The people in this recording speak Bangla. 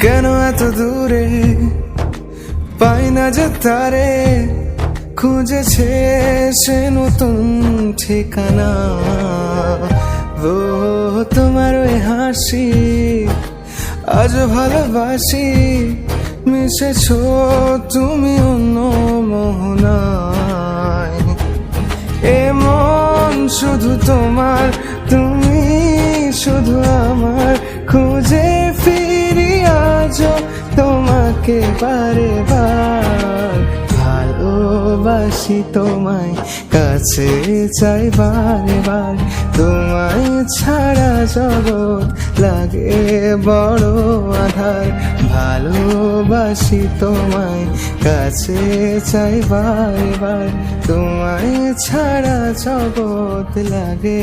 কেন এত দূরে পাই না যে তারে, খুঁজেছে সে নতুন ঠিকানা। ও তোমার ওই হাসি আজ ভালোবাসি, মিশেছো তুমি অন্য মোহনায়। এ মন শুধু তোমার, তুমি শুধু আমার, খুঁজে ফিরি আজ তোমাকে বারে বার। ভালোবাসি তোমায়, কাছে চাই বারে বার, তোমায় ছাড়া জগৎ লাগে বড় আধার। ভালোবাসি তোমায়, কাছে চাই বারে বার, তোমায় ছাড়া জগৎ লাগে।